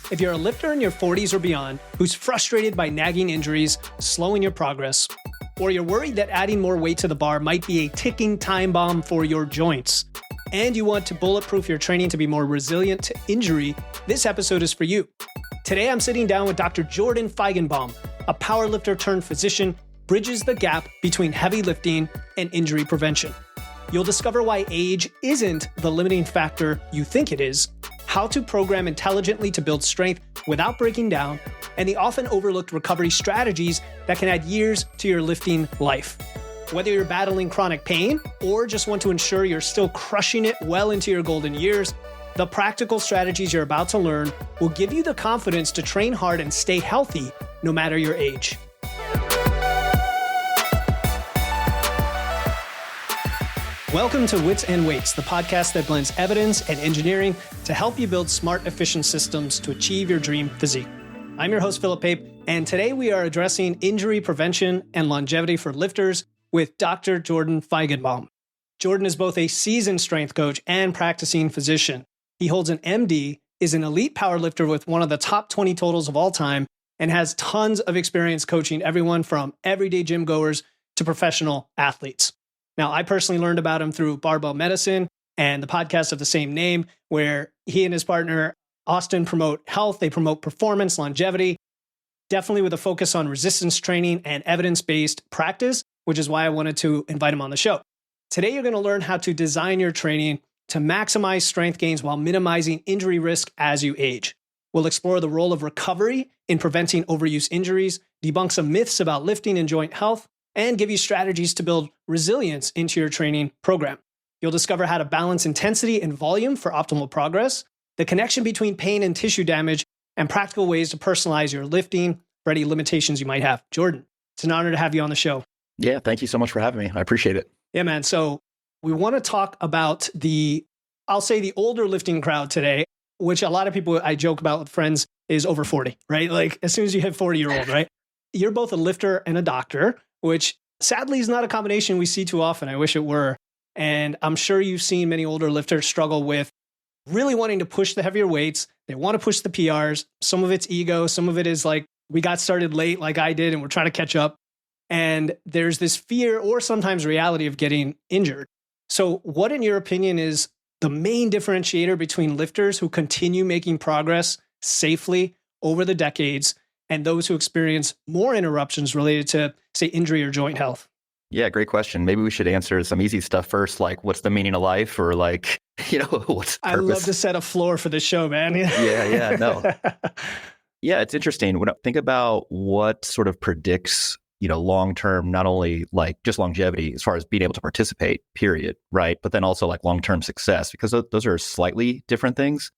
If you're a lifter in your 40s or beyond who's frustrated by nagging injuries, slowing your progress, or you're worried that adding more weight to the bar might be a ticking time bomb for your joints, and you want to bulletproof your training to be more resilient to injury, this episode is for you. Today, I'm sitting down with Dr. Jordan Feigenbaum, a powerlifter turned physician, bridges the gap between heavy lifting and injury prevention. You'll discover why age isn't the limiting factor you think it is, how to program intelligently to build strength without breaking down, and the often overlooked recovery strategies that can add years to your lifting life. Whether you're battling chronic pain or just want to ensure you're still crushing it well into your golden years, the practical strategies you're about to learn will give you the confidence to train hard and stay healthy no matter your age. Welcome to Wits and Weights, the podcast that blends evidence and engineering to help you build smart, efficient systems to achieve your dream physique. I'm your host, Philip Pape, and today we are addressing injury prevention and longevity for lifters with Dr. Jordan Feigenbaum. Jordan is both a seasoned strength coach and practicing physician. He holds an MD, is an elite powerlifter with one of the top 20 totals of all time, and has tons of experience coaching everyone from everyday gym goers to professional athletes. Now, I personally learned about him through Barbell Medicine and the podcast of the same name, where he and his partner, Austin, promote health. They promote performance, longevity, definitely with a focus on resistance training and evidence-based practice, which is why I wanted to invite him on the show. Today, you're going to learn how to design your training to maximize strength gains while minimizing injury risk as you age. We'll explore the role of recovery in preventing overuse injuries, debunk some myths about lifting and joint health, and give you strategies to build resilience into your training program. You'll discover how to balance intensity and volume for optimal progress, the connection between pain and tissue damage, and practical ways to personalize your lifting for any limitations you might have. Jordan, it's an honor to have you on the show. Yeah, thank you so much for having me. I appreciate it. Yeah, man. So we want to talk about the older lifting crowd today, which a lot of people I joke about with friends is over 40, right? Like as soon as you hit 40-year-old, right? You're both a lifter and a doctor, which sadly is not a combination we see too often. I wish it were. And I'm sure you've seen many older lifters struggle with really wanting to push the heavier weights. They want to push the PRs. Some of it's ego. Some of it is like, we got started late like I did and we're trying to catch up. And there's this fear or sometimes reality of getting injured. So what, in your opinion, is the main differentiator between lifters who continue making progress safely over the decades and those who experience more interruptions related to, say, injury or joint health? Yeah, great question. Maybe we should answer some easy stuff first, like what's the meaning of life, or like, what's the purpose? I love to set a floor for the show, man. No. Yeah, it's interesting. When I think about what sort of predicts, long-term, not only like just longevity as far as being able to participate, period, right? But then also like long-term success, because those are slightly different things.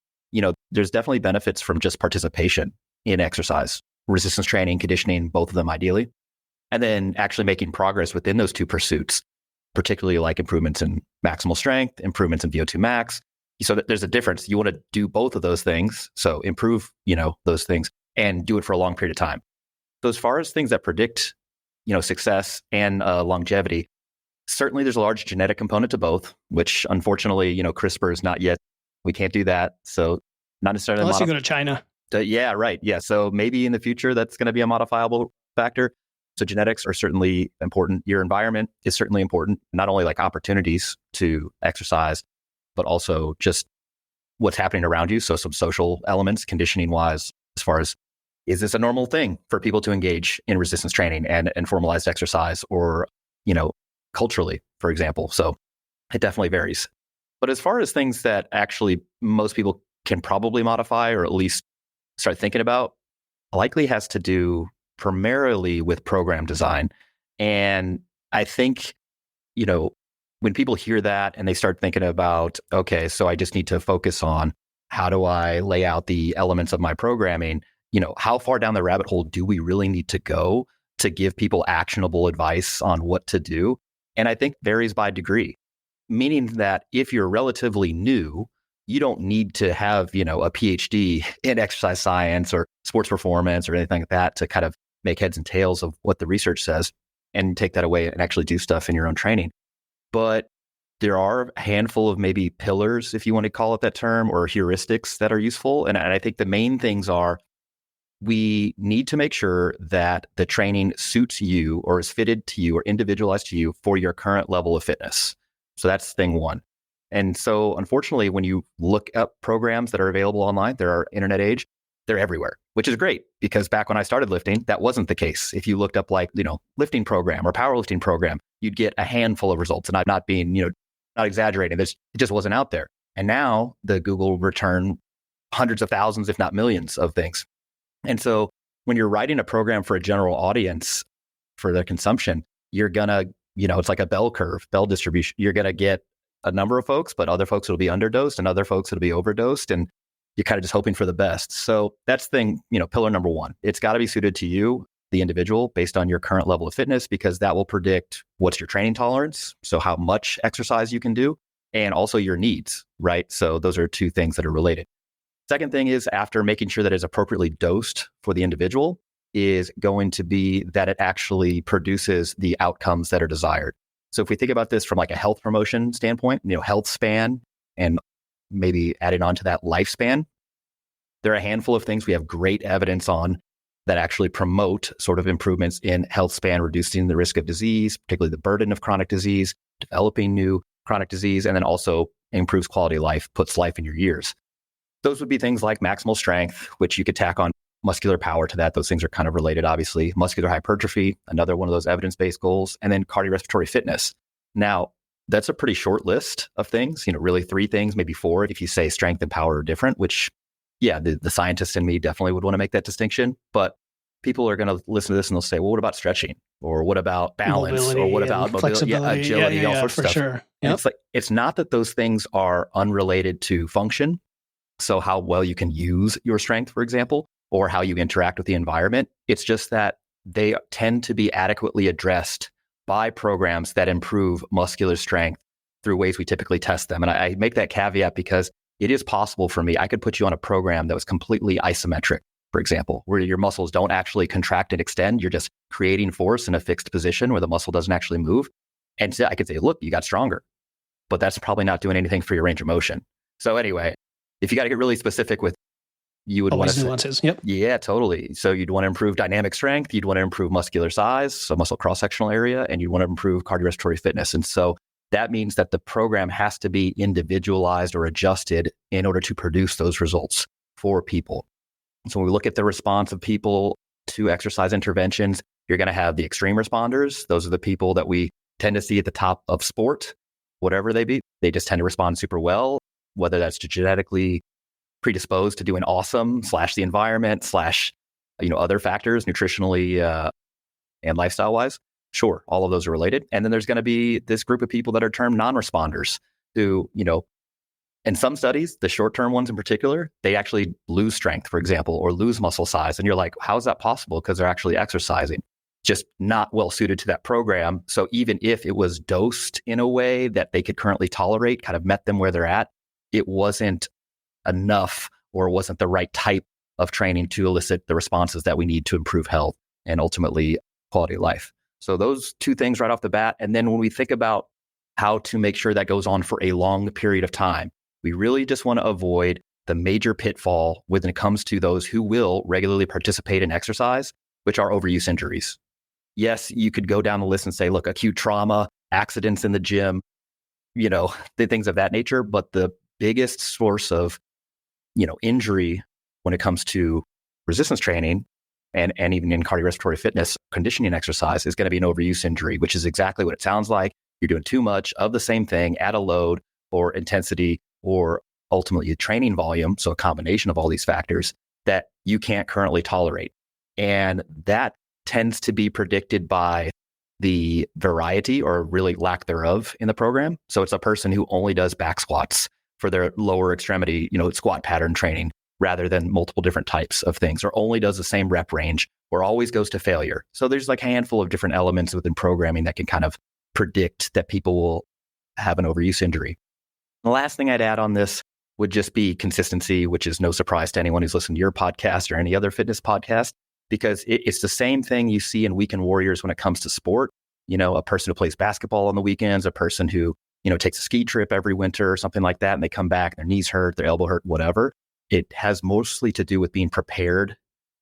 There's definitely benefits from just participation in exercise, resistance training, conditioning, both of them ideally. And then actually making progress within those two pursuits, particularly like improvements in maximal strength, improvements in VO2 max. So there's a difference. You want to do both of those things. So improve, those things and do it for a long period of time. So as far as things that predict, success and longevity, certainly there's a large genetic component to both, which unfortunately, CRISPR is not yet, we can't do that. So not necessarily. Unless you go to China. Yeah, right. Yeah. So maybe in the future, that's going to be a modifiable factor. So genetics are certainly important. Your environment is certainly important, not only like opportunities to exercise, but also just what's happening around you. So some social elements, conditioning wise, as far as, is this a normal thing for people to engage in resistance training and formalized exercise, or, culturally, for example. So it definitely varies. But as far as things that actually most people can probably modify, or at least start thinking about, likely has to do primarily with program design. And I think, when people hear that and they start thinking about, okay, so I just need to focus on how do I lay out the elements of my programming, how far down the rabbit hole do we really need to go to give people actionable advice on what to do? And I think varies by degree, meaning that if you're relatively new, you don't need to have, a PhD in exercise science or sports performance or anything like that to kind of make heads and tails of what the research says and take that away and actually do stuff in your own training. But there are a handful of maybe pillars, if you want to call it that term, or heuristics that are useful. And I think the main things are we need to make sure that the training suits you or is fitted to you or individualized to you for your current level of fitness. So that's thing one. And so unfortunately, when you look up programs that are available online, they're our internet age, they're everywhere, which is great because back when I started lifting, that wasn't the case. If you looked up like, lifting program or powerlifting program, you'd get a handful of results. And I'm not being, not exaggerating. It just wasn't out there. And now the Google will return hundreds of thousands, if not millions of things. And so when you're writing a program for a general audience for their consumption, you're going to, it's like a bell curve, bell distribution. You're going to get a number of folks, but other folks will be underdosed and other folks will be overdosed. And you're kind of just hoping for the best. So that's pillar number one. It's got to be suited to you, the individual, based on your current level of fitness, because that will predict what's your training tolerance. So how much exercise you can do and also your needs, right? So those are two things that are related. Second thing is after making sure that it's appropriately dosed for the individual is going to be that it actually produces the outcomes that are desired. So if we think about this from like a health promotion standpoint, health span and maybe adding on to that lifespan, there are a handful of things we have great evidence on that actually promote sort of improvements in health span, reducing the risk of disease, particularly the burden of chronic disease, developing new chronic disease, and then also improves quality of life, puts life in your years. Those would be things like maximal strength, which you could tack on muscular power to that. Those things are kind of related, obviously. Muscular hypertrophy, another one of those evidence-based goals, and then cardiorespiratory fitness. Now, that's a pretty short list of things, really 3 things, maybe 4, if you say strength and power are different, which, yeah, the scientist in me definitely would want to make that distinction. But people are going to listen to this and they'll say, well, what about stretching? Or what about balance? Mobility, or what about mobility, agility, all sorts of stuff. Sure. Yep. It's not that those things are unrelated to function. So how well you can use your strength, for example, or how you interact with the environment. It's just that they tend to be adequately addressed by programs that improve muscular strength through ways we typically test them. And I make that caveat because it is possible for me. I could put you on a program that was completely isometric, for example, where your muscles don't actually contract and extend. You're just creating force in a fixed position where the muscle doesn't actually move. And so I could say, look, you got stronger, but that's probably not doing anything for your range of motion. So anyway, if you got to get really specific with, you would want to nuances. Yep. Yeah, totally. So you'd want to improve dynamic strength. You'd want to improve muscular size, so muscle cross-sectional area, and you'd want to improve cardiorespiratory fitness. And so that means that the program has to be individualized or adjusted in order to produce those results for people. So when we look at the response of people to exercise interventions, you're going to have the extreme responders. Those are the people that we tend to see at the top of sport, whatever they be. They just tend to respond super well, whether that's genetically predisposed to doing awesome / the environment / other factors nutritionally and lifestyle wise. Sure, all of those are related. And then there's going to be this group of people that are termed non-responders who, in some studies, the short-term ones in particular, they actually lose strength, for example, or lose muscle size. And you're like, how is that possible? Because they're actually exercising, just not well suited to that program. So even if it was dosed in a way that they could currently tolerate, kind of met them where they're at, it wasn't enough or wasn't the right type of training to elicit the responses that we need to improve health and ultimately quality of life. So those 2 things right off the bat. And then when we think about how to make sure that goes on for a long period of time, we really just want to avoid the major pitfall when it comes to those who will regularly participate in exercise, which are overuse injuries. Yes, you could go down the list and say, look, acute trauma, accidents in the gym, the things of that nature. But the biggest source of injury when it comes to resistance training and even in cardiorespiratory fitness, conditioning exercise is going to be an overuse injury, which is exactly what it sounds like. You're doing too much of the same thing at a load or intensity or ultimately training volume. So a combination of all these factors that you can't currently tolerate. And that tends to be predicted by the variety or really lack thereof in the program. So it's a person who only does back squats for their lower extremity, squat pattern training rather than multiple different types of things, or only does the same rep range or always goes to failure. So there's like a handful of different elements within programming that can kind of predict that people will have an overuse injury. The last thing I'd add on this would just be consistency, which is no surprise to anyone who's listened to your podcast or any other fitness podcast, because it's the same thing you see in Weekend Warriors when it comes to sport. A person who plays basketball on the weekends, a person who takes a ski trip every winter or something like that, and they come back, their knees hurt, their elbow hurt, whatever. It has mostly to do with being prepared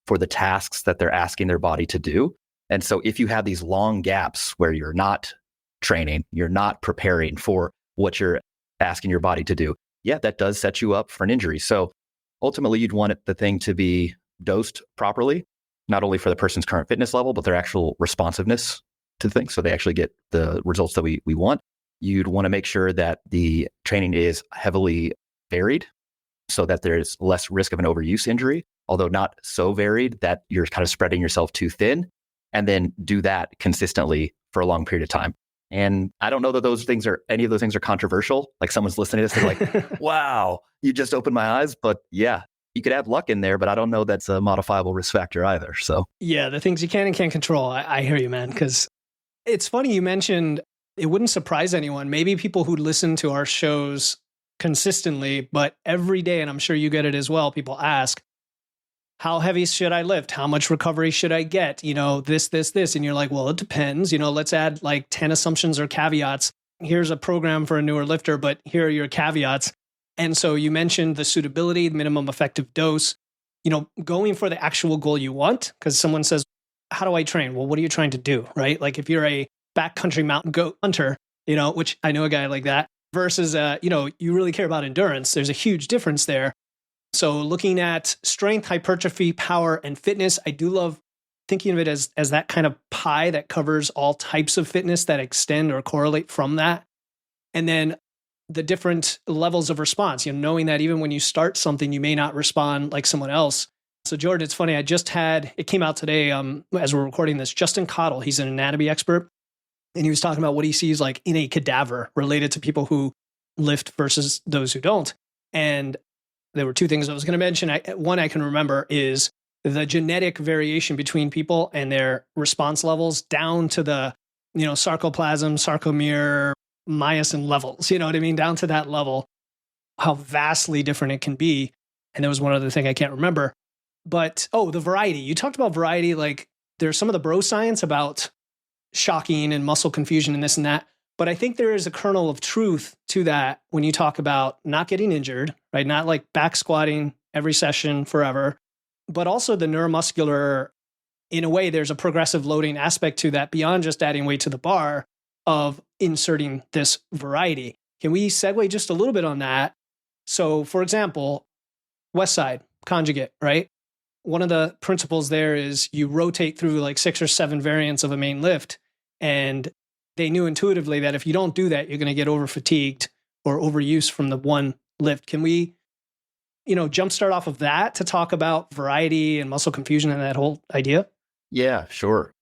for the tasks that they're asking their body to do. And so if you have these long gaps where you're not training, you're not preparing for what you're asking your body to do, yeah, that does set you up for an injury. So ultimately, you'd want the thing to be dosed properly, not only for the person's current fitness level, but their actual responsiveness to things. So they actually get the results that we want. You'd want to make sure that the training is heavily varied so that there's less risk of an overuse injury, although not so varied that you're kind of spreading yourself too thin, and then do that consistently for a long period of time. And I don't know that any of those things are controversial. Like someone's listening to this, they're like, wow, you just opened my eyes. But yeah, you could have luck in there, but I don't know that's a modifiable risk factor either. So yeah, the things you can and can't control. I hear you, man, because it's funny you mentioned it wouldn't surprise anyone. Maybe people who listen to our shows consistently, but every day, and I'm sure you get it as well, people ask, how heavy should I lift? How much recovery should I get? This. And you're like, well, it depends. Let's add like 10 assumptions or caveats. Here's a program for a newer lifter, but here are your caveats. And so you mentioned the suitability, the minimum effective dose, going for the actual goal you want. Because someone says, how do I train? Well, what are you trying to do, right? Like if you're a backcountry mountain goat hunter, which I know a guy like that, versus, you really care about endurance. There's a huge difference there. So looking at strength, hypertrophy, power, and fitness, I do love thinking of it as that kind of pie that covers all types of fitness that extend or correlate from that. And then the different levels of response, knowing that even when you start something, you may not respond like someone else. So Jordan, it's funny, it came out today as we're recording this, Justin Cottle, he's an anatomy expert, and he was talking about what he sees like in a cadaver related to people who lift versus those who don't. And there were two things I was going to mention. One I can remember is the genetic variation between people and their response levels down to the, sarcoplasm, sarcomere, myosin levels, you know what I mean? Down to that level, how vastly different it can be. And there was one other thing I can't remember. But, the variety. You talked about variety, like there's some of the bro science about shocking and muscle confusion and this and that. But I think there is a kernel of truth to that when you talk about not getting injured, right? Not like back squatting every session forever, but also the neuromuscular, in a way, there's a progressive loading aspect to that beyond just adding weight to the bar of inserting this variety. Can we segue just a little bit on that? So for example, West Side conjugate, right? One of the principles there is you rotate through like 6 or 7 variants of a main lift, and they knew intuitively that if you don't do that, you're going to get over fatigued or overuse from the one lift. Can we, jumpstart off of that to talk about variety and muscle confusion and that whole idea? Yeah, sure.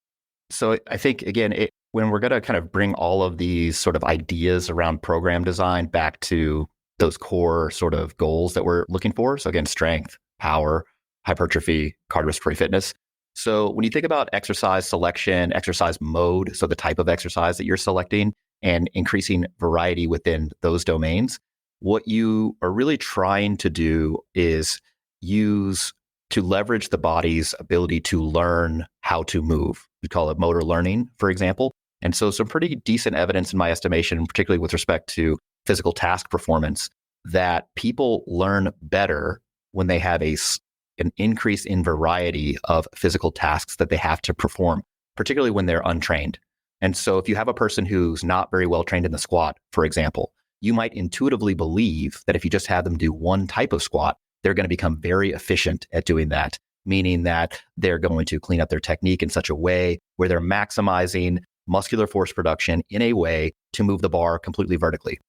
So I think, again, when we're going to kind of bring all of these sort of ideas around program design back to those core sort of goals that we're looking for. So again, strength, power, hypertrophy, cardiorespiratory fitness. So when you think about exercise selection, exercise mode, so the type of exercise that you're selecting and increasing variety within those domains, what you are really trying to do is use to leverage the body's ability to learn how to move. We call it motor learning, for example. And so some pretty decent evidence in my estimation, particularly with respect to physical task performance, that people learn better when they have an increase in variety of physical tasks that they have to perform, particularly when they're untrained. And so if you have a person who's not very well trained in the squat, for example, you might intuitively believe that if you just have them do one type of squat, they're going to become very efficient at doing that, meaning that they're going to clean up their technique in such a way where they're maximizing muscular force production in a way to move the bar completely vertically.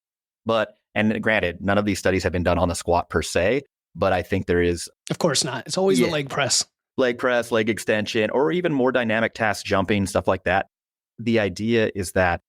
And granted, none of these studies have been done on the squat per se, but I think there is. Of course not. It's always the leg press. Leg press, leg extension, or even more dynamic task jumping, stuff like that. The idea is that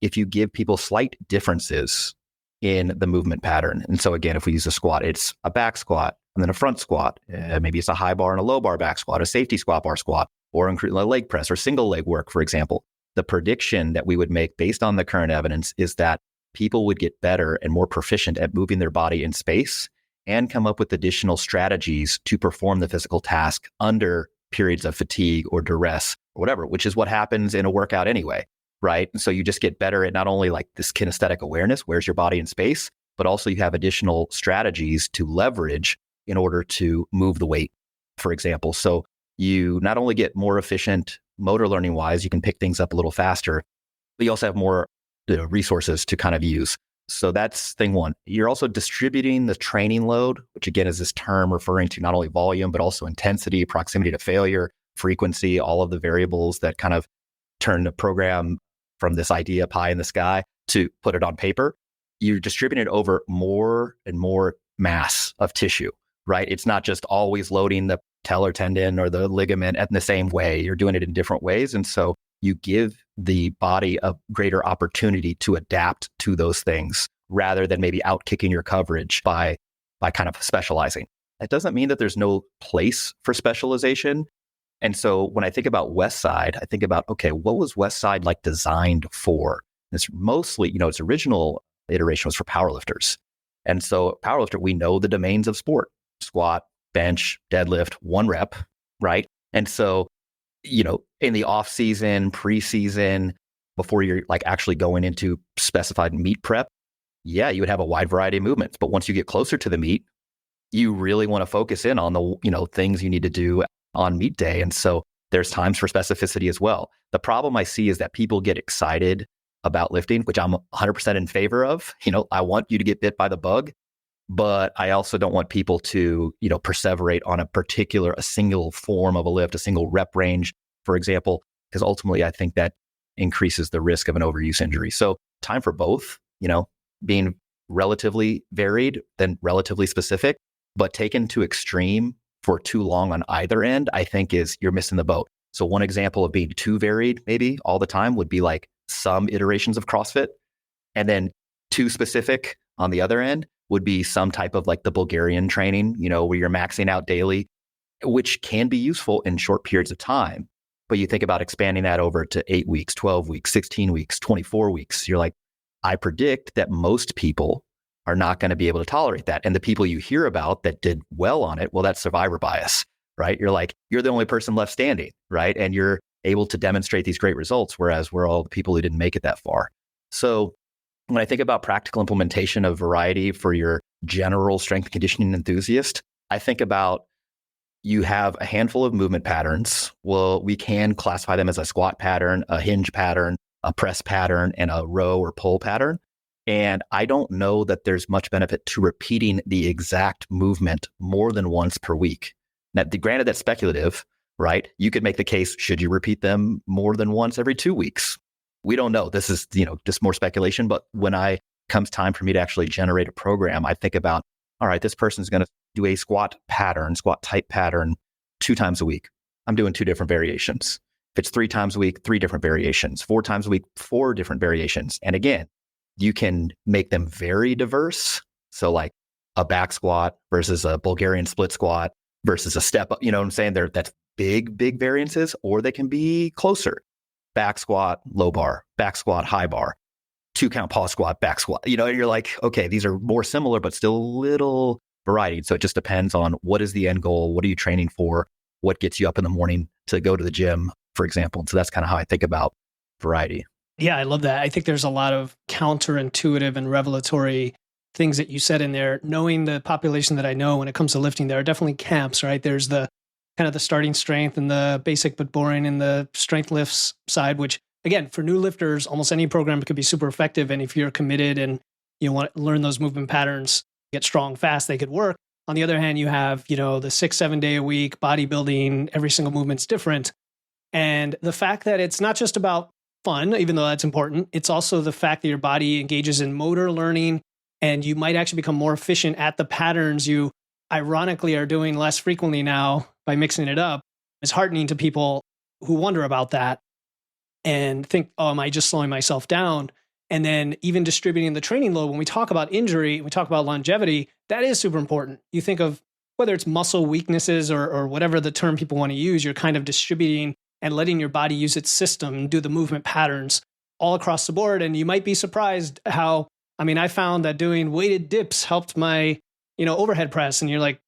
if you give people slight differences in the movement pattern, and so again, if we use a squat, it's a back squat and then a front squat. Maybe it's a high bar and a low bar back squat, a safety squat bar squat, or a leg press or single leg work, for example. The prediction that we would make based on the current evidence is that people would get better and more proficient at moving their body in space and come up with additional strategies to perform the physical task under periods of fatigue or duress or whatever, which is what happens in a workout anyway, right? And so you just get better at not only like this kinesthetic awareness, where's your body in space, but also you have additional strategies to leverage in order to move the weight, for example. So you not only get more efficient motor learning wise, you can pick things up a little faster, but you also have more resources to kind of use. So that's thing one. You're also distributing the training load, which again is this term referring to not only volume, but also intensity, proximity to failure, frequency, all of the variables that kind of turn the program from this idea pie in the sky to put it on paper. You're distributing it over more and more mass of tissue, right? It's not just always loading the patellar tendon or the ligament in the same way. You're doing it in different ways. And so you give the body a greater opportunity to adapt to those things rather than maybe outkicking your coverage by kind of specializing. That doesn't mean that there's no place for specialization. And so when I think about Westside, I think about, okay, what was Westside like designed for? It's mostly, its original iteration was for powerlifters. And so powerlifter, we know the domains of sport: squat, bench, deadlift, 1 rep, right? And so, in the off season, preseason, before you're like actually going into specified meet prep, yeah, you would have a wide variety of movements. But once you get closer to the meet, you really want to focus in on the, things you need to do on meet day. And so there's times for specificity as well. The problem I see is that people get excited about lifting, which I'm 100% in favor of. I want you to get bit by the bug, but I also don't want people to, perseverate on a single form of a lift, a single rep range, for example, because ultimately I think that increases the risk of an overuse injury. So time for both, being relatively varied, then relatively specific, but taken to extreme for too long on either end, I think you're missing the boat. So one example of being too varied maybe all the time would be like some iterations of CrossFit, and then too specific on the other end would be some type of like the Bulgarian training, where you're maxing out daily, which can be useful in short periods of time. But you think about expanding that over to 8 weeks, 12 weeks, 16 weeks, 24 weeks. You're like, I predict that most people are not going to be able to tolerate that. And the people you hear about that did well on it, well, that's survivor bias, right? You're like, you're the only person left standing, right? And you're able to demonstrate these great results, whereas we're all the people who didn't make it that far. So when I think about practical implementation of variety for your general strength and conditioning enthusiast, I think about you have a handful of movement patterns. Well, we can classify them as a squat pattern, a hinge pattern, a press pattern, and a row or pull pattern. And I don't know that there's much benefit to repeating the exact movement more than once per week. Now, granted, that's speculative, right? You could make the case, should you repeat them more than once every 2 weeks? We don't know. This is, just more speculation. But when comes time for me to actually generate a program, I think about, all right, this person's going to do a squat type pattern 2 times a week. I'm doing 2 different variations. If it's 3 times a week, 3 different variations. 4 times a week, 4 different variations. And again, you can make them very diverse. So like a back squat versus a Bulgarian split squat versus a step up, you know what I'm saying? That's big variances, or they can be closer. Back squat, low bar, back squat, high bar, 2 count pause squat, back squat. And you're like, okay, these are more similar, but still a little variety. So it just depends on what is the end goal? What are you training for? What gets you up in the morning to go to the gym, for example? And so that's kind of how I think about variety. Yeah, I love that. I think there's a lot of counterintuitive and revelatory things that you said in there. Knowing the population that I know when it comes to lifting, there are definitely camps, right? There's the kind of the starting strength and the basic but boring and the strength lifts side, which again, for new lifters, almost any program could be super effective. And if you're committed and you want to learn those movement patterns, get strong fast, they could work. On the other hand, you have, the 6-7 day a week bodybuilding, every single movement's different. And the fact that it's not just about fun, even though that's important, it's also the fact that your body engages in motor learning and you might actually become more efficient at the patterns you ironically are doing less frequently now by mixing it up. It's heartening to people who wonder about that and think, oh, am I just slowing myself down? And then even distributing the training load. When we talk about injury, we talk about longevity, that is super important. You think of whether it's muscle weaknesses or whatever the term people want to use, you're kind of distributing and letting your body use its system and do the movement patterns all across the board. And you might be surprised how, I found that doing weighted dips helped my, overhead press. And you're like,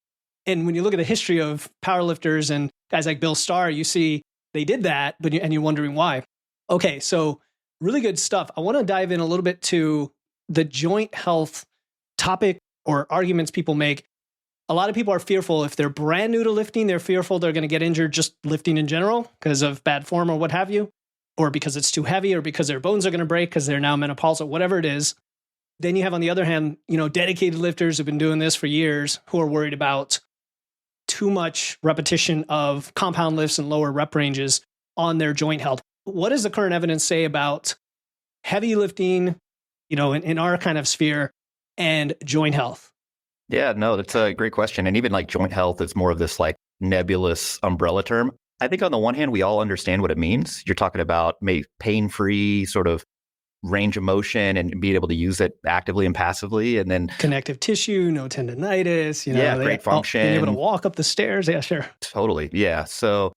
and when you look at the history of powerlifters and guys like Bill Starr, you see they did that, and you're wondering why. Okay, so Really good stuff. I want to dive in a little bit to the joint health topic or arguments people make. A lot of people are fearful if they're brand new to lifting, they're fearful they're going to get injured just lifting in general because of bad form or what have you, or because it's too heavy or because their bones are going to break because they're now menopausal, whatever it is. Then you have, on the other hand, dedicated lifters who've been doing this for years who are worried about too much repetition of compound lifts and lower rep ranges on their joint health. What does the current evidence say about heavy lifting, in our kind of sphere, and joint health? Yeah, no, that's a great question. And even like joint health is more of this like nebulous umbrella term. I think on the one hand, we all understand what it means. You're talking about pain-free sort of range of motion and being able to use it actively and passively. And then connective tissue, no tendonitis, great function. Being able to walk up the stairs. Yeah, sure. Totally. Yeah. So,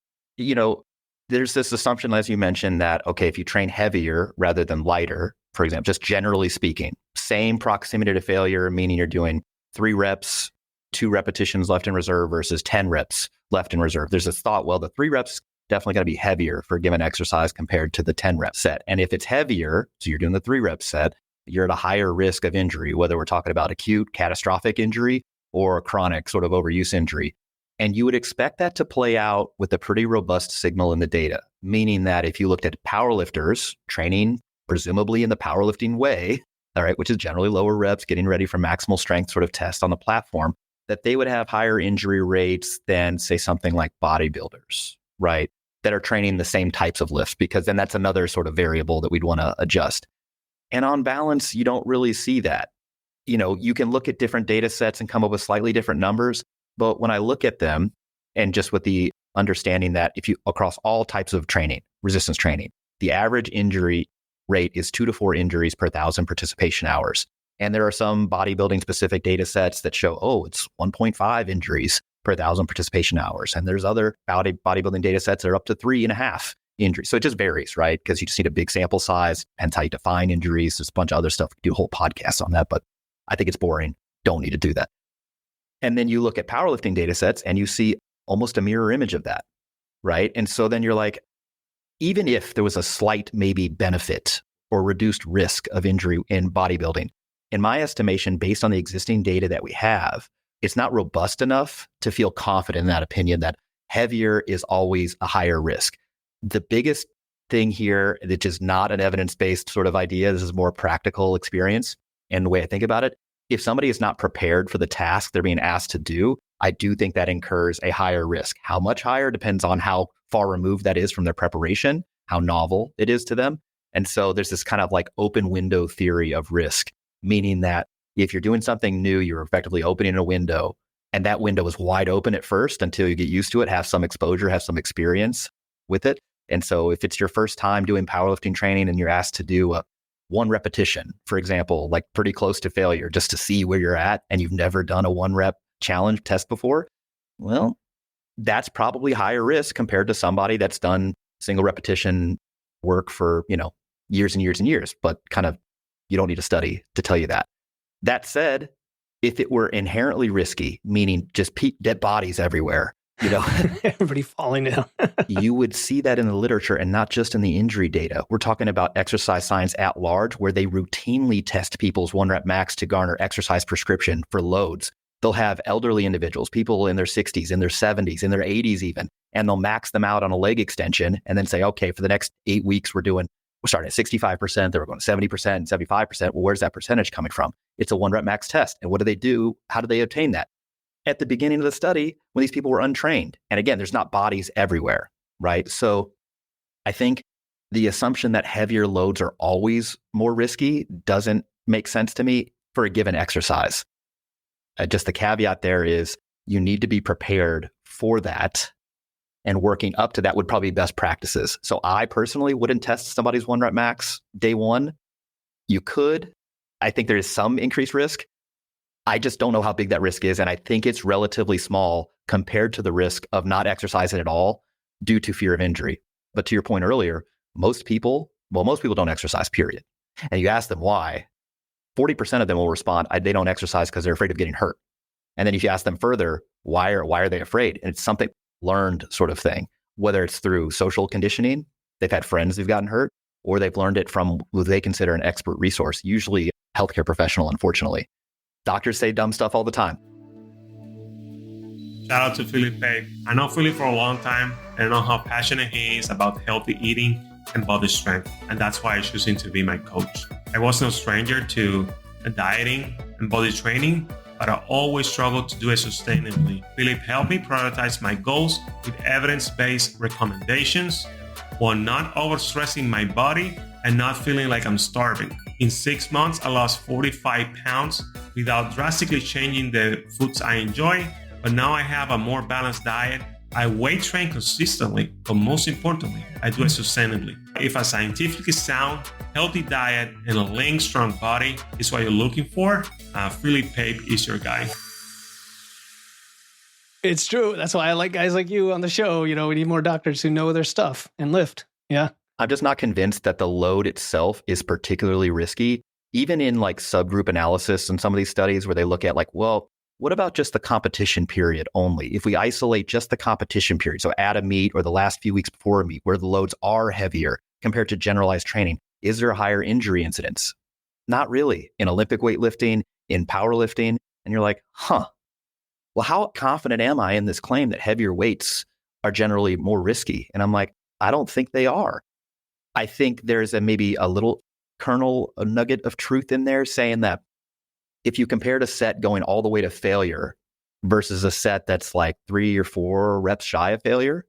there's this assumption, as you mentioned, that, okay, if you train heavier rather than lighter, for example, just generally speaking, same proximity to failure, meaning you're doing 3 reps, 2 repetitions left in reserve versus 10 reps left in reserve. There's this thought, well, the 3 reps definitely going to be heavier for a given exercise compared to the 10 rep set. And if it's heavier, so you're doing the 3 rep set, you're at a higher risk of injury, whether we're talking about acute catastrophic injury or chronic sort of overuse injury. And you would expect that to play out with a pretty robust signal in the data, meaning that if you looked at powerlifters training, presumably in the powerlifting way, all right, which is generally lower reps, getting ready for maximal strength sort of test on the platform, that they would have higher injury rates than, say, something like bodybuilders, right, that are training the same types of lifts, because then that's another sort of variable that we'd want to adjust. And on balance, you don't really see that. You can look at different data sets and come up with slightly different numbers. But when I look at them, and just with the understanding that if you across all types of training, resistance training, the average injury rate is 2 to 4 injuries per 1,000 participation hours. And there are some bodybuilding specific data sets that show, it's 1.5 injuries per 1,000 participation hours. And there's other bodybuilding data sets that are up to 3.5 injuries. So it just varies, right? Because you just need a big sample size, depends how you define injuries. There's a bunch of other stuff. We could do a whole podcast on that, but I think it's boring. Don't need to do that. And then you look at powerlifting data sets and you see almost a mirror image of that, right? And so then you're like, even if there was a slight maybe benefit or reduced risk of injury in bodybuilding, in my estimation, based on the existing data that we have, it's not robust enough to feel confident in that opinion that heavier is always a higher risk. The biggest thing here, which is not an evidence-based sort of idea, this is more practical experience and the way I think about it. If somebody is not prepared for the task they're being asked to do, I do think that incurs a higher risk. How much higher depends on how far removed that is from their preparation, how novel it is to them. And so there's this kind of like open window theory of risk, meaning that if you're doing something new, you're effectively opening a window, and that window is wide open at first until you get used to it, have some exposure, have some experience with it. And so if it's your first time doing powerlifting training and you're asked to do a 1 repetition, for example, like pretty close to failure, just to see where you're at, and you've never done a 1 rep challenge test before, well, that's probably higher risk compared to somebody that's done single repetition work for, years and years and years, but kind of, you don't need to study to tell you that. That said, if it were inherently risky, meaning just dead bodies everywhere, everybody falling down, you would see that in the literature and not just in the injury data. We're talking about exercise science at large, where they routinely test people's 1 rep max to garner exercise prescription for loads. They'll have elderly individuals, people in their 60s, in their 70s, in their 80s even, and they'll max them out on a leg extension and then say, okay, for the next 8 weeks, we're starting at 65%, then we're going to 70% and 75%. Well, where's that percentage coming from? It's a 1 rep max test. And what do they do? How do they obtain that? At the beginning of the study, when these people were untrained. And again, there's not bodies everywhere, right? So I think the assumption that heavier loads are always more risky doesn't make sense to me for a given exercise. Just the caveat there is you need to be prepared for that, and working up to that would probably be best practices. So I personally wouldn't test somebody's 1 rep max day 1. You could. I think there is some increased risk. I just don't know how big that risk is. And I think it's relatively small compared to the risk of not exercising at all due to fear of injury. But to your point earlier, most people don't exercise, period. And you ask them why, 40% of them will respond, they don't exercise because they're afraid of getting hurt. And then if you ask them further, why are they afraid? And it's something learned sort of thing, whether it's through social conditioning, they've had friends who've gotten hurt, or they've learned it from who they consider an expert resource, usually a healthcare professional, unfortunately. Doctors say dumb stuff all the time. Shout out to Felipe. I know Philip for a long time, and I know how passionate he is about healthy eating and body strength, and that's why I chose him to be my coach. I was no stranger to dieting and body training, but I always struggled to do it sustainably. Philip helped me prioritize my goals with evidence-based recommendations while not overstressing my body and not feeling like I'm starving. In 6 months, I lost 45 pounds without drastically changing the foods I enjoy, but now I have a more balanced diet. I weight train consistently, but most importantly, I do it sustainably. If a scientifically sound, healthy diet and a lean, strong body is what you're looking for, Philip Pape is your guy. It's true. That's why I like guys like you on the show. We need more doctors who know their stuff and lift. Yeah. I'm just not convinced that the load itself is particularly risky. Even in like subgroup analysis and some of these studies where they look at like, well, what about just the competition period only? If we isolate just the competition period, so at a meet or the last few weeks before a meet where the loads are heavier compared to generalized training, is there a higher injury incidence? Not really. In Olympic weightlifting, in powerlifting, and you're like, well, how confident am I in this claim that heavier weights are generally more risky? And I'm like, I don't think they are. I think there's maybe a little kernel, a nugget of truth in there saying that if you compared a set going all the way to failure versus a set that's like 3 or 4 reps shy of failure,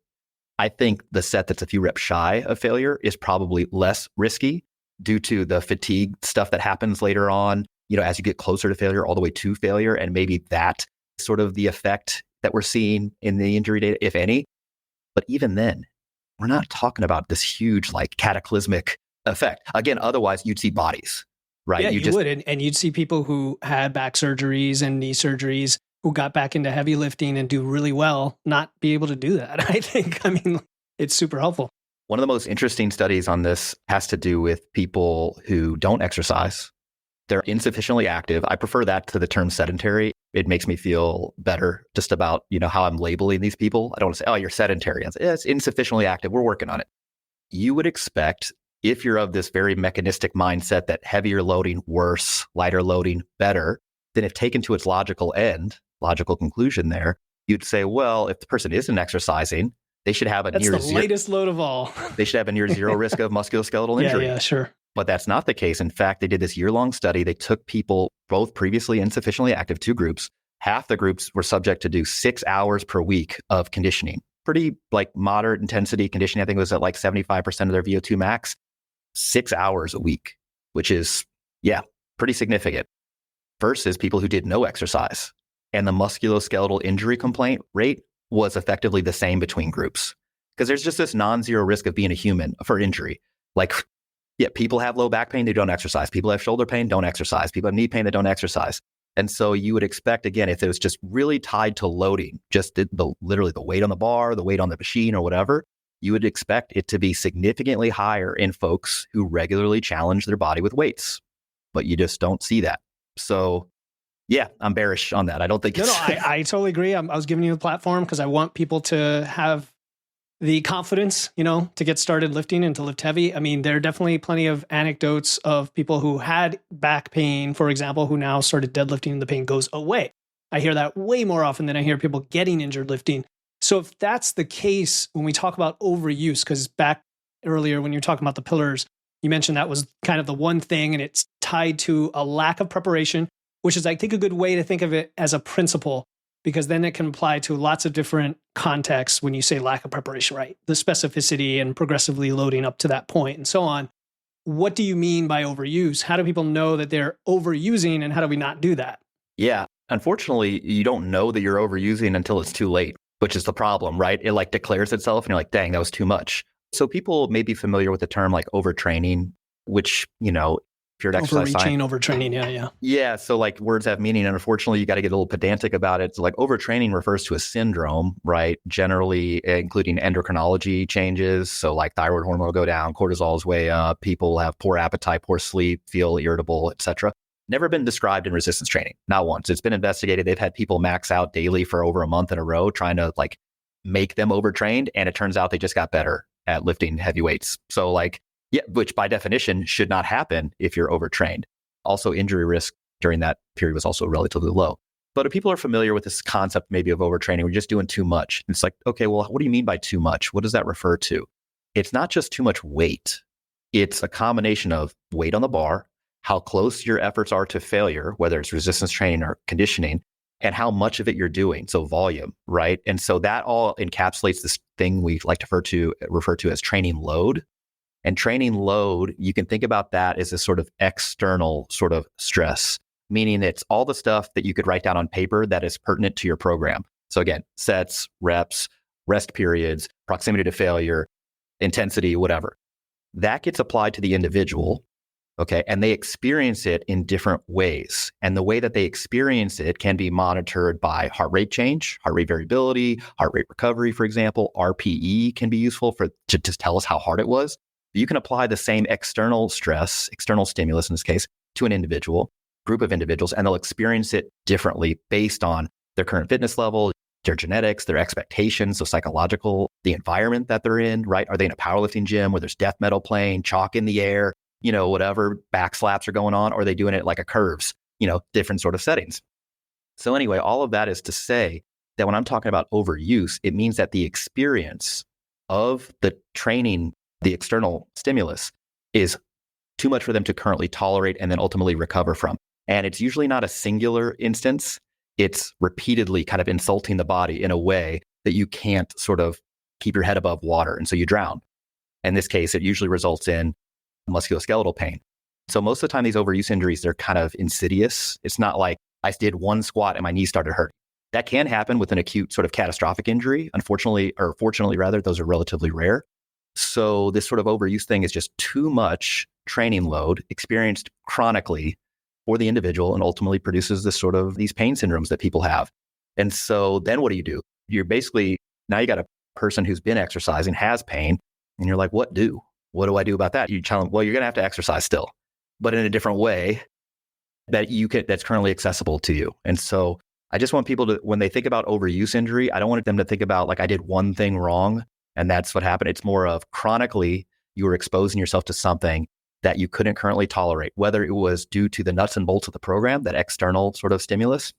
I think the set that's a few reps shy of failure is probably less risky due to the fatigue stuff that happens later on, as you get closer to failure, all the way to failure. And maybe that sort of the effect that we're seeing in the injury data, if any. But even then, we're not talking about this huge, like cataclysmic effect. Again, otherwise you'd see bodies, right? Yeah, you would. And you'd see people who had back surgeries and knee surgeries who got back into heavy lifting and do really well, not be able to do that. I think, it's super helpful. One of the most interesting studies on this has to do with people who don't exercise. They're insufficiently active. I prefer that to the term sedentary. It makes me feel better just about, how I'm labeling these people. I don't want to say, oh, you're sedentary. It's insufficiently active. We're working on it. You would expect, if you're of this very mechanistic mindset that heavier loading worse, lighter loading better, then if taken to its logical conclusion there, you'd say, well, if the person isn't exercising, they should have That's the lightest load of all. They should have a near zero risk of musculoskeletal injury. Yeah, sure. But that's not the case. In fact, they did this year-long study. They took people, both previously insufficiently active, 2 groups. Half the groups were subject to do 6 hours per week of conditioning. Pretty like moderate intensity conditioning. I think it was at like 75% of their VO2 max. 6 hours a week, which is, pretty significant. Versus people who did no exercise. And the musculoskeletal injury complaint rate was effectively the same between groups. Because there's just this non-zero risk of being a human for injury. Like, people have low back pain, they don't exercise. People have shoulder pain, don't exercise. People have knee pain, they don't exercise. And so you would expect, again, if it was just really tied to loading, just literally the weight on the bar, the weight on the machine or whatever, you would expect it to be significantly higher in folks who regularly challenge their body with weights. But you just don't see that. So I'm bearish on that. I don't think it's... No, I totally agree. I was giving you the platform because I want people to have the confidence, to get started lifting and to lift heavy. There are definitely plenty of anecdotes of people who had back pain, for example, who now started deadlifting and the pain goes away. I hear that way more often than I hear people getting injured lifting. So if that's the case, when we talk about overuse, because back earlier when you're talking about the pillars, you mentioned that was kind of the one thing and it's tied to a lack of preparation, which is, I think, a good way to think of it as a principle, because then it can apply to lots of different contexts when you say lack of preparation, right? The specificity and progressively loading up to that point and so on. What do you mean by overuse? How do people know that they're overusing and how do we not do that? Yeah. Unfortunately, you don't know that you're overusing until it's too late, which is the problem, right? It like declares itself and you're like, dang, that was too much. So people may be familiar with the term like overtraining, which, if you're an exercise scientist. Overtraining, yeah. Yeah, so like words have meaning, and unfortunately, you got to get a little pedantic about it. So like overtraining refers to a syndrome, right? Generally, including endocrinology changes. So like thyroid hormone will go down, cortisol is way up, people have poor appetite, poor sleep, feel irritable, etc. Never been described in resistance training, not once. It's been investigated. They've had people max out daily for over a month in a row, trying to like make them overtrained, and it turns out they just got better at lifting heavy weights. So like Yeah, which by definition should not happen if you're overtrained. Also, injury risk during that period was also relatively low. But if people are familiar with this concept maybe of overtraining, we're just doing too much. It's like, okay, well, what do you mean by too much? What does that refer to? It's not just too much weight. It's a combination of weight on the bar, how close your efforts are to failure, whether it's resistance training or conditioning, and how much of it you're doing. So volume, right? And so that all encapsulates this thing we like to refer to as training load. And training load, you can think about that as a sort of external sort of stress, meaning it's all the stuff that you could write down on paper that is pertinent to your program. So again, sets, reps, rest periods, proximity to failure, intensity, whatever. That gets applied to the individual, okay? And they experience it in different ways. And the way that they experience it can be monitored by heart rate change, heart rate variability, heart rate recovery, for example. RPE can be useful to just tell us how hard it was. You can apply the same external stress, external stimulus in this case, to an individual, group of individuals, and they'll experience it differently based on their current fitness level, their genetics, their expectations, so psychological, the environment that they're in, right? Are they in a powerlifting gym where there's death metal playing, chalk in the air, whatever, back slaps are going on, or are they doing it like a curves, different sort of settings. So anyway, all of that is to say that when I'm talking about overuse, it means that the experience of the training, the external stimulus, is too much for them to currently tolerate and then ultimately recover from. And it's usually not a singular instance. It's repeatedly kind of insulting the body in a way that you can't sort of keep your head above water. And so you drown. In this case, it usually results in musculoskeletal pain. So most of the time, these overuse injuries, they're kind of insidious. It's not like I did one squat and my knee started hurting. That can happen with an acute sort of catastrophic injury. Unfortunately, or fortunately rather, those are relatively rare. So this sort of overuse thing is just too much training load experienced chronically for the individual and ultimately produces these pain syndromes that people have. And so then what do? You're basically, now you got a person who's been exercising, has pain, and you're like, what do I do about that? You tell them, well, you're going to have to exercise still, but in a different way that's currently accessible to you. And so I just want people to, when they think about overuse injury, I don't want them to think about like I did one thing wrong and that's what happened. It's more of chronically you were exposing yourself to something that you couldn't currently tolerate, whether it was due to the nuts and bolts of the program, that external sort of stimulus,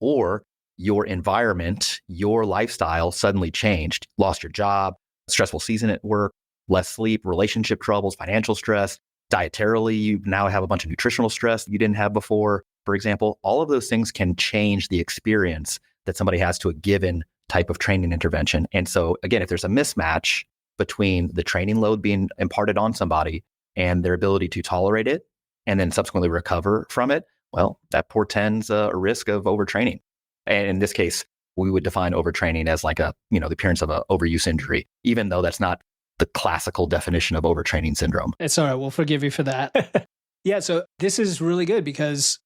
or your environment, your lifestyle suddenly changed, lost your job, stressful season at work, less sleep, relationship troubles, financial stress, dietarily, you now have a bunch of nutritional stress you didn't have before, for example. All of those things can change the experience that somebody has to a given type of training intervention. And so again, if there's a mismatch between the training load being imparted on somebody and their ability to tolerate it and then subsequently recover from it, well, that portends a risk of overtraining. And in this case, we would define overtraining as like the appearance of an overuse injury, even though that's not the classical definition of overtraining syndrome. It's all right. We'll forgive you for that. Yeah. So this is really good because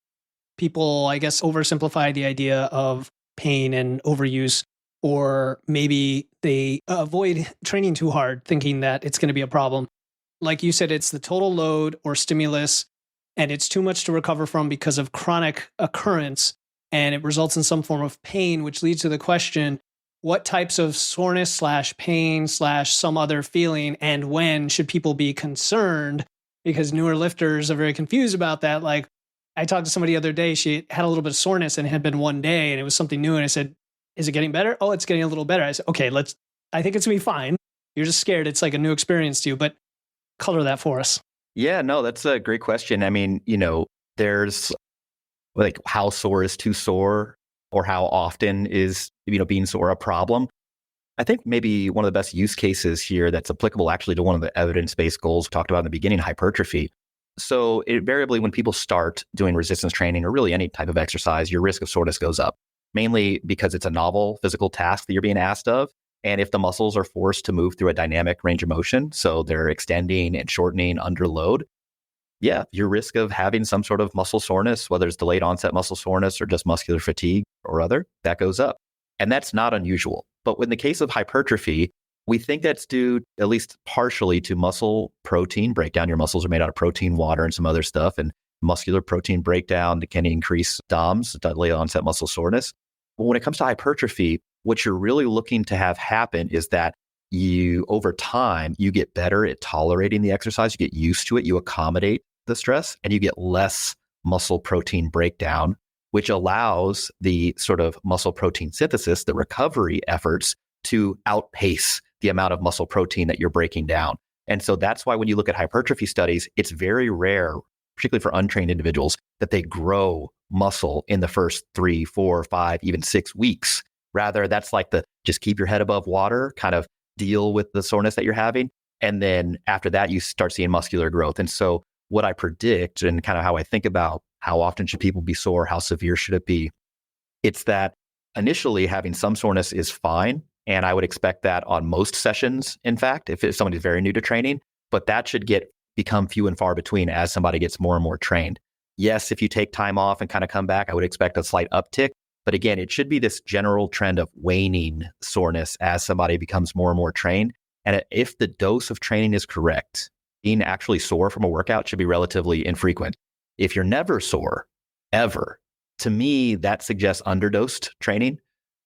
people, I guess, oversimplify the idea of pain and overuse, or maybe they avoid training too hard, thinking that it's going to be a problem. Like you said, it's the total load or stimulus, and it's too much to recover from because of chronic occurrence, and it results in some form of pain, which leads to the question, what types of soreness / pain / some other feeling, and when should people be concerned? Because newer lifters are very confused about that. Like, I talked to somebody the other day, she had a little bit of soreness and it had been one day and it was something new. And I said, is it getting better? Oh, it's getting a little better. I said, okay, I think it's gonna be fine. You're just scared. It's like a new experience to you, but color that for us. Yeah, no, that's a great question. I mean, there's like how sore is too sore, or how often is, being sore a problem. I think maybe one of the best use cases here that's applicable actually to one of the evidence-based goals we talked about in the beginning, hypertrophy. So invariably when people start doing resistance training or really any type of exercise, your risk of soreness goes up, mainly because it's a novel physical task that you're being asked of. And if the muscles are forced to move through a dynamic range of motion, so they're extending and shortening under load, yeah, your risk of having some sort of muscle soreness, whether it's delayed onset muscle soreness or just muscular fatigue or other, that goes up. And that's not unusual. But in the case of hypertrophy, we think that's due at least partially to muscle protein breakdown. Your muscles are made out of protein, water, and some other stuff. And muscular protein breakdown can increase DOMS, delayed onset muscle soreness. But when it comes to hypertrophy, what you're really looking to have happen is that you, over time, you get better at tolerating the exercise, you get used to it, you accommodate the stress, and you get less muscle protein breakdown, which allows the sort of muscle protein synthesis, the recovery efforts, to outpace the amount of muscle protein that you're breaking down. And so that's why when you look at hypertrophy studies, it's very rare, particularly for untrained individuals, that they grow muscle in the first 3, 4, 5, even 6 weeks. Rather, that's like the just keep your head above water, kind of deal with the soreness that you're having. And then after that, you start seeing muscular growth. And so what I predict and kind of how I think about how often should people be sore, how severe should it be, it's that initially having some soreness is fine. And I would expect that on most sessions, in fact, if somebody is very new to training, but that should become few and far between as somebody gets more and more trained. Yes, if you take time off and kind of come back, I would expect a slight uptick. But again, it should be this general trend of waning soreness as somebody becomes more and more trained. And if the dose of training is correct, being actually sore from a workout should be relatively infrequent. If you're never sore, ever, to me, that suggests underdosed training.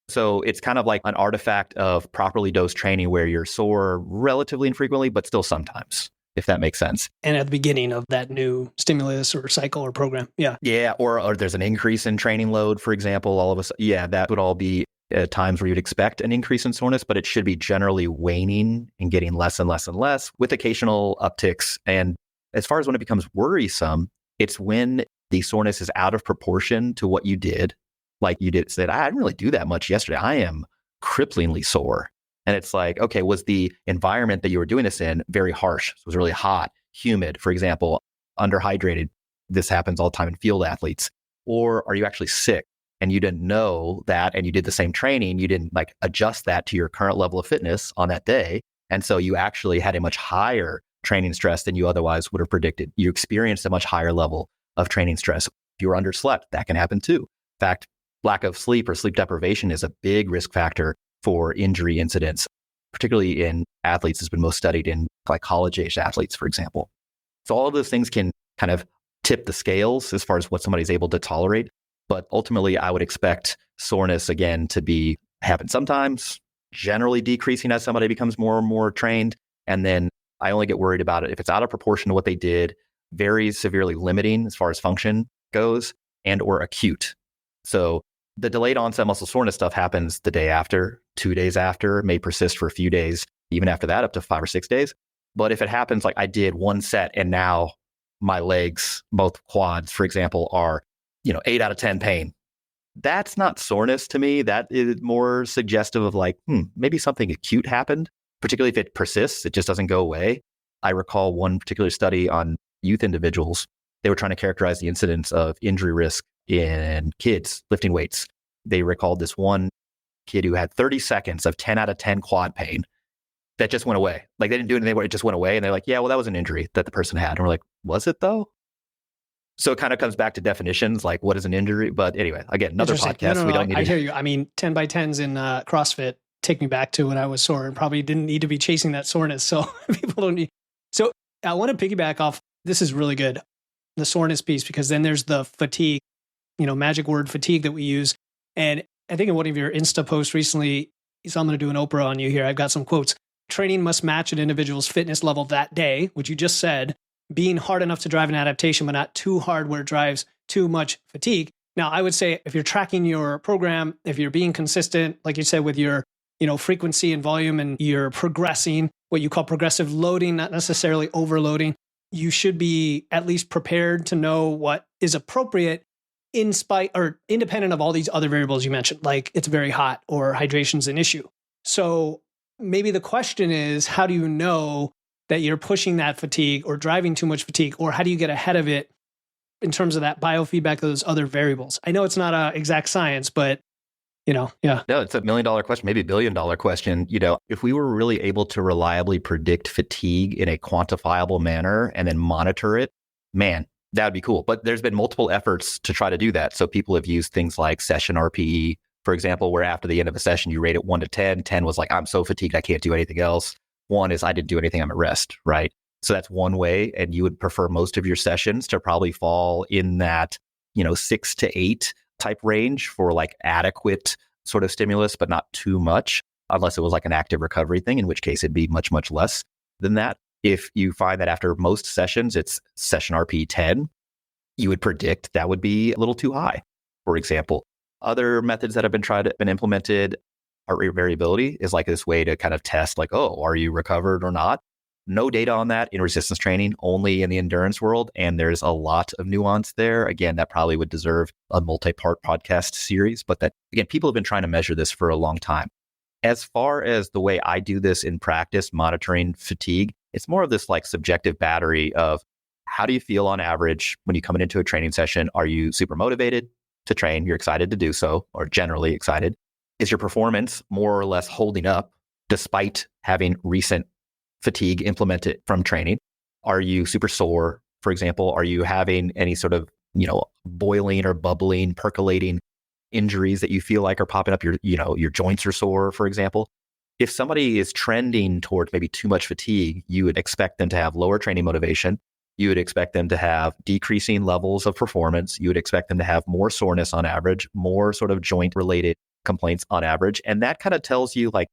So it's kind of like an artifact of properly dosed training where you're sore relatively infrequently, but still sometimes, if that makes sense. And at the beginning of that new stimulus or cycle or program. Yeah. Yeah. Or there's an increase in training load, for example, all of a sudden. Yeah, that would all be times where you'd expect an increase in soreness, but it should be generally waning and getting less and less and less with occasional upticks. And as far as when it becomes worrisome, it's when the soreness is out of proportion to what you did. Like you said, I didn't really do that much yesterday. I am cripplingly sore. And it's like, okay, was the environment that you were doing this in very harsh? So it was really hot, humid, for example, underhydrated. This happens all the time in field athletes. Or are you actually sick and you didn't know that and you did the same training? You didn't like adjust that to your current level of fitness on that day. And so you actually had a much higher training stress than you otherwise would have predicted. You experienced a much higher level of training stress. If you were underslept, that can happen too. In fact, lack of sleep or sleep deprivation is a big risk factor for injury incidents, particularly in athletes. Has been most studied in like college-age athletes, for example. So all of those things can kind of tip the scales as far as what somebody's able to tolerate. But ultimately, I would expect soreness, again, to happen sometimes, generally decreasing as somebody becomes more and more trained. And then I only get worried about it if it's out of proportion to what they did, very severely limiting as far as function goes, and or acute. So the delayed onset muscle soreness stuff happens the day after, 2 days after, may persist for a few days, even after that, up to 5 or 6 days. But if it happens like I did one set and now my legs, both quads, for example, are 8 out of 10 pain, that's not soreness to me. That is more suggestive of like, maybe something acute happened, particularly if it persists, it just doesn't go away. I recall one particular study on youth individuals. They were trying to characterize the incidence of injury risk in kids lifting weights. They recalled this one kid who had 30 seconds of 10 out of 10 quad pain that just went away. Like they didn't do anything, it just went away. And they're like, yeah, well, that was an injury that the person had. And we're like, was it though? So it kind of comes back to definitions, like what is an injury? But anyway, again, another podcast. No, we don't need I hear you. I mean, 10 by 10s in CrossFit take me back to when I was sore and probably didn't need to be chasing that soreness. So people don't need. So I want to piggyback off. This is really good. The soreness piece, because then there's the fatigue, magic word fatigue that we use. And I think in one of your Insta posts recently, so I'm going to do an Oprah on you here. I've got some quotes. Training must match an individual's fitness level that day, which you just said, being hard enough to drive an adaptation, but not too hard where it drives too much fatigue. Now, I would say if you're tracking your program, if you're being consistent, like you said, with your frequency and volume, and you're progressing, what you call progressive loading, not necessarily overloading, you should be at least prepared to know what is appropriate in spite or independent of all these other variables you mentioned, like it's very hot or hydration's an issue. So maybe the question is, how do you know that you're pushing that fatigue or driving too much fatigue, or how do you get ahead of it in terms of that biofeedback of those other variables? I know it's not an exact science, but yeah. No, it's $1 million question, maybe $1 billion question. If we were really able to reliably predict fatigue in a quantifiable manner and then monitor it, man, that would be cool. But there's been multiple efforts to try to do that. So people have used things like session RPE, for example, where after the end of a session, you rate it 1 to 10. 10 was like, I'm so fatigued, I can't do anything else. 1 is I didn't do anything, I'm at rest, right? So that's one way. And you would prefer most of your sessions to probably fall in that, 6 to 8 type range for like adequate sort of stimulus, but not too much. unless it was like an active recovery thing, in which case it'd be much, much less than that. If you find that after most sessions, it's session RP 10, you would predict that would be a little too high, for example. Other methods that have been implemented, heart rate variability is like this way to kind of test like, oh, are you recovered or not? No data on that in resistance training, only in the endurance world. And there's a lot of nuance there. Again, that probably would deserve a multi-part podcast series, but that, again, people have been trying to measure this for a long time. As far as the way I do this in practice, monitoring fatigue, it's more of this like subjective battery of how do you feel on average when you come into a training session? Are you super motivated to train? You're excited to do so, or generally excited. Is your performance more or less holding up despite having recent fatigue implemented from training? Are you super sore, for example? Are you having any sort of, boiling or bubbling, percolating injuries that you feel like are popping up? Your joints are sore, for example. If somebody is trending towards maybe too much fatigue, you would expect them to have lower training motivation. You would expect them to have decreasing levels of performance. You would expect them to have more soreness on average, more sort of joint related complaints on average. And that kind of tells you like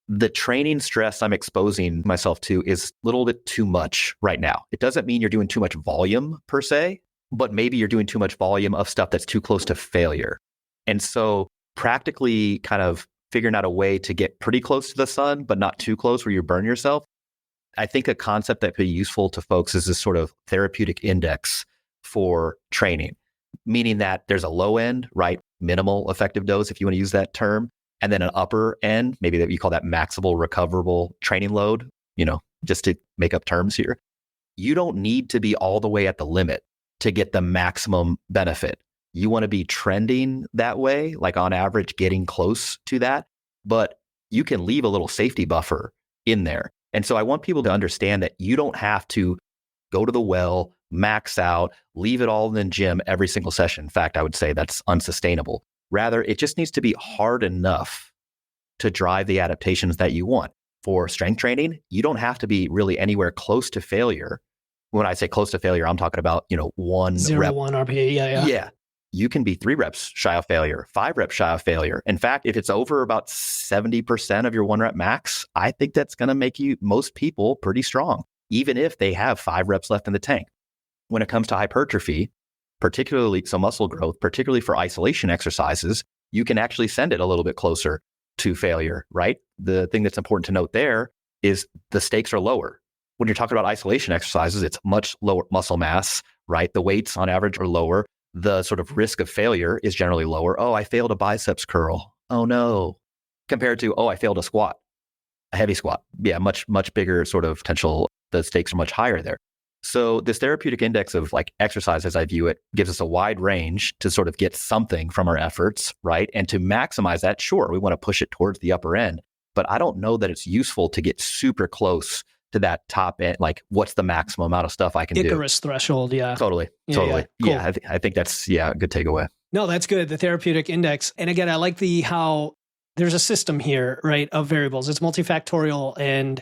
the training stress I'm exposing myself to is a little bit too much right now. It doesn't mean you're doing too much volume per se, but maybe you're doing too much volume of stuff that's too close to failure. And so practically kind of figuring out a way to get pretty close to the sun, but not too close where you burn yourself. I think a concept that could be useful to folks is this sort of therapeutic index for training, meaning that there's a low end, right? Minimal effective dose, if you want to use that term, and then an upper end, maybe that you call that maximal recoverable training load, just to make up terms here. You don't need to be all the way at the limit to get the maximum benefit. You want to be trending that way, like on average, getting close to that, but you can leave a little safety buffer in there. And so I want people to understand that you don't have to go to the well, max out, leave it all in the gym every single session. In fact, I would say that's unsustainable. Rather, it just needs to be hard enough to drive the adaptations that you want. For strength training, you don't have to be really anywhere close to failure. When I say close to failure, I'm talking about, 1 rep. 1 RPE. Yeah. You can be 3 reps shy of failure, 5 reps shy of failure. In fact, if it's over about 70% of your 1 rep max, I think that's going to make most people pretty strong, even if they have 5 reps left in the tank. When it comes to hypertrophy, particularly so muscle growth, particularly for isolation exercises, you can actually send it a little bit closer to failure, right? The thing that's important to note there is the stakes are lower. When you're talking about isolation exercises, it's much lower muscle mass, right? The weights on average are lower. The sort of risk of failure is generally lower. Oh, I failed a biceps curl. Oh no. Compared to, I failed a squat, a heavy squat. Yeah, much, much bigger sort of potential. The stakes are much higher there. So this therapeutic index of like exercise, as I view it, gives us a wide range to sort of get something from our efforts, right? And to maximize that, sure, we want to push it towards the upper end, but I don't know that it's useful to get super close to that top end. Like, what's the maximum amount of stuff I can do? Icarus threshold, yeah. Totally. Yeah, cool. Yeah, I think that's, a good takeaway. No, that's good. The therapeutic index. And again, I like how there's a system here, right, of variables. It's multifactorial. And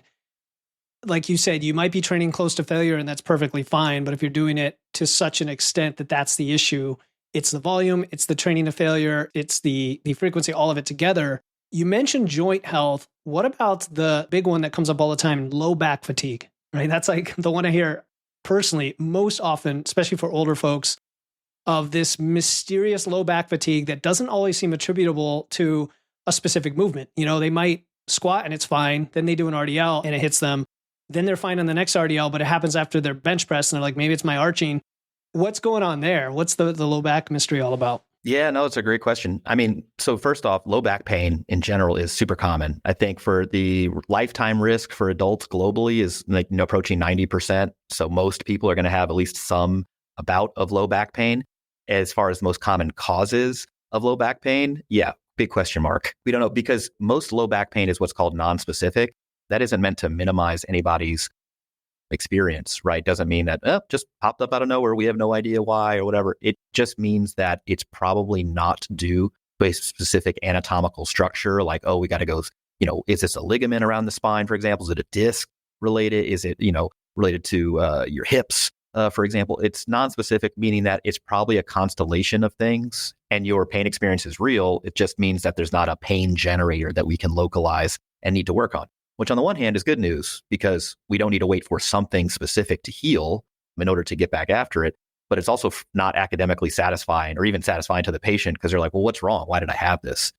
like you said, you might be training close to failure and that's perfectly fine. But if you're doing it to such an extent that that's the issue, it's the volume, it's the training to failure, it's the frequency, all of it together. You mentioned joint health. What about the big one that comes up all the time, low back fatigue, right? That's like the one I hear personally most often, especially for older folks, of this mysterious low back fatigue that doesn't always seem attributable to a specific movement. They might squat and it's fine. Then they do an RDL and it hits them. Then they're fine on the next RDL, but it happens after their bench press and they're like, maybe it's my arching. What's going on there? What's the low back mystery all about? Yeah, no, it's a great question. I mean, so first off, low back pain in general is super common. I think for the lifetime risk for adults globally is like approaching 90%. So most people are going to have at least some bout of low back pain. As far as the most common causes of low back pain, yeah, big question mark. We don't know because most low back pain is what's called non-specific. That isn't meant to minimize anybody's experience, right? Doesn't mean that just popped up out of nowhere. We have no idea why or whatever. It just means that it's probably not due to a specific anatomical structure. Like, we got to go, is this a ligament around the spine, for example? Is it a disc related? Is it, related to your hips? for example, it's non-specific, meaning that it's probably a constellation of things and your pain experience is real. It just means that there's not a pain generator that we can localize and need to work on, which on the one hand is good news because we don't need to wait for something specific to heal in order to get back after it. But it's also not academically satisfying or even satisfying to the patient because they're like, well, what's wrong? Why did I have this?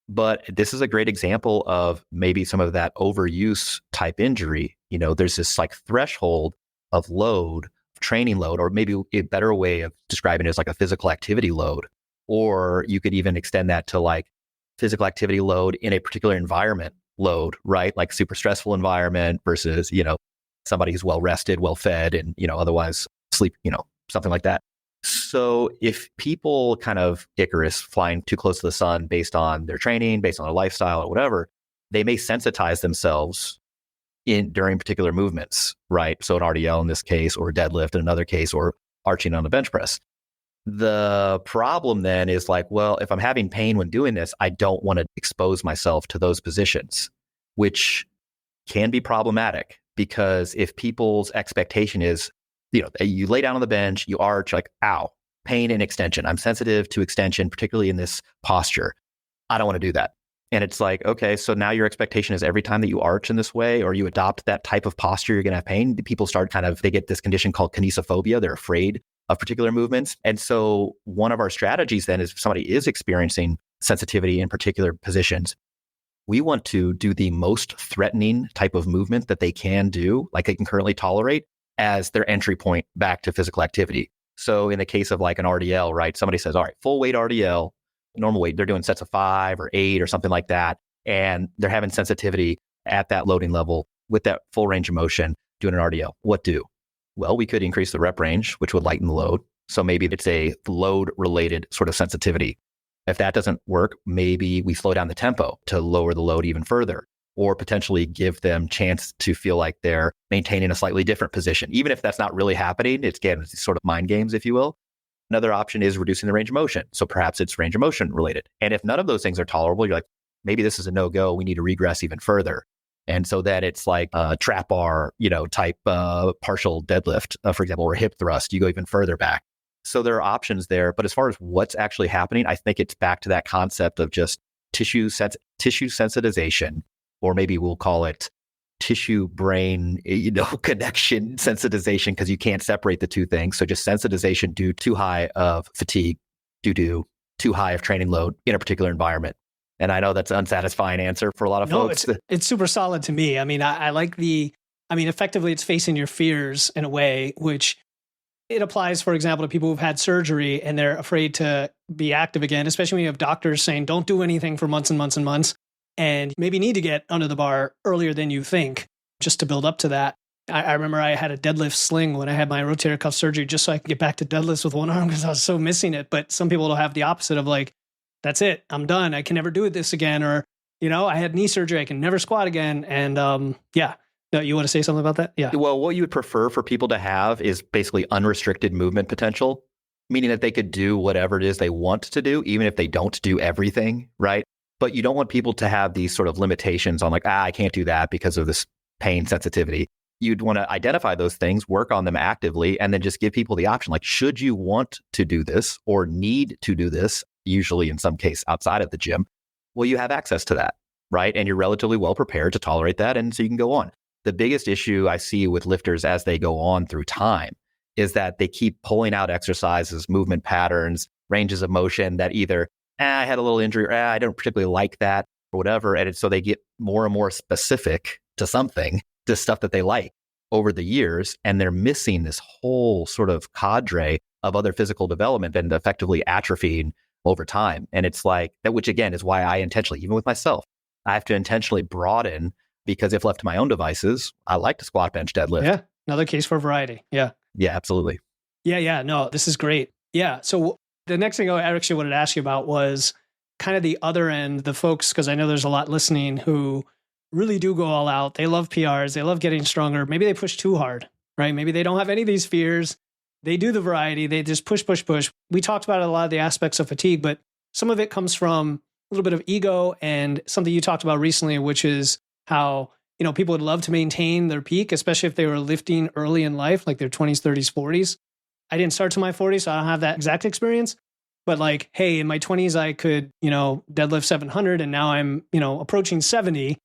But this is a great example of maybe some of that overuse type injury. There's this like threshold of load, training load, or maybe a better way of describing it is like a physical activity load. Or you could even extend that to like physical activity load in a particular environment load, right? Like super stressful environment versus, somebody who's well rested, well fed, and, otherwise sleep, something like that. So if people kind of Icarus flying too close to the sun based on their training, based on their lifestyle or whatever, they may sensitize themselves during particular movements, right? So an RDL in this case, or deadlift in another case, or arching on a bench press. The problem then is like, well, if I'm having pain when doing this, I don't want to expose myself to those positions, which can be problematic because if people's expectation is, you lay down on the bench, you arch, like, ow, pain and extension. I'm sensitive to extension, particularly in this posture. I don't want to do that. And it's like, okay, so now your expectation is every time that you arch in this way or you adopt that type of posture, you're going to have pain. People start they get this condition called kinesiophobia. They're afraid of particular movements. And so one of our strategies then is if somebody is experiencing sensitivity in particular positions, we want to do the most threatening type of movement that they can do, like they can currently tolerate, as their entry point back to physical activity. So in the case of like an RDL, right? Somebody says, all right, full weight RDL, normal weight, they're doing sets of 5 or 8 or something like that. And they're having sensitivity at that loading level with that full range of motion doing an RDL. What do? Well, we could increase the rep range, which would lighten the load. So maybe it's a load related sort of sensitivity. If that doesn't work, maybe we slow down the tempo to lower the load even further, or potentially give them chance to feel like they're maintaining a slightly different position. Even if that's not really happening, it's sort of mind games, if you will. Another option is reducing the range of motion. So perhaps it's range of motion related. And if none of those things are tolerable, you're like, maybe this is a no-go. We need to regress even further. And so then it's like a trap bar, type partial deadlift, for example, or hip thrust. You go even further back. So there are options there. But as far as what's actually happening, I think it's back to that concept of just tissue sensitization, or maybe we'll call it tissue brain, connection sensitization, because you can't separate the two things. So just sensitization due to too high of fatigue, due to too high of training load in a particular environment. And I know that's an unsatisfying answer for a lot of folks. It's super solid to me. I mean, I like effectively it's facing your fears in a way, which it applies, for example, to people who've had surgery and they're afraid to be active again, especially when you have doctors saying, don't do anything for months and months and months, and maybe need to get under the bar earlier than you think just to build up to that. I remember I had a deadlift sling when I had my rotator cuff surgery just so I could get back to deadlifts with one arm because I was so missing it. But some people will have the opposite of like, that's it, I'm done. I can never do this again. Or, I had knee surgery. I can never squat again. And No, you want to say something about that? Yeah. Well, what you would prefer for people to have is basically unrestricted movement potential, meaning that they could do whatever it is they want to do, even if they don't do everything, right? But you don't want people to have these sort of limitations on like, I can't do that because of this pain sensitivity. You'd want to identify those things, work on them actively, and then just give people the option, like, should you want to do this or need to do this, usually in some case outside of the gym, well, you have access to that, right? And you're relatively well prepared to tolerate that, and so you can go on. The biggest issue I see with lifters as they go on through time is that they keep pulling out exercises, movement patterns, ranges of motion that either, I had a little injury, or I don't particularly like that, or whatever. And so they get more and more specific to something, to stuff that they like over the years. And they're missing this whole sort of cadre of other physical development and effectively atrophying over time. And it's like that, which again is why I intentionally, even with myself, I have to intentionally broaden, because if left to my own devices, I like to squat, bench, deadlift. Yeah. Another case for variety. Yeah. Yeah, absolutely. Yeah. No, this is great. Yeah. So the next thing I actually wanted to ask you about was kind of the other end, the folks, because I know there's a lot listening who really do go all out. They love PRs. They love getting stronger. Maybe they push too hard, right? Maybe they don't have any of these fears. They do the variety. They just push. We talked about a lot of the aspects of fatigue, but some of it comes from a little bit of ego and something you talked about recently, which is how people would love to maintain their peak, especially if they were lifting early in life, like their 20s, 30s, 40s. I didn't start till my 40s, so I don't have that exact experience. But like, hey, in my 20s, I could, deadlift 700 and now I'm, approaching 70.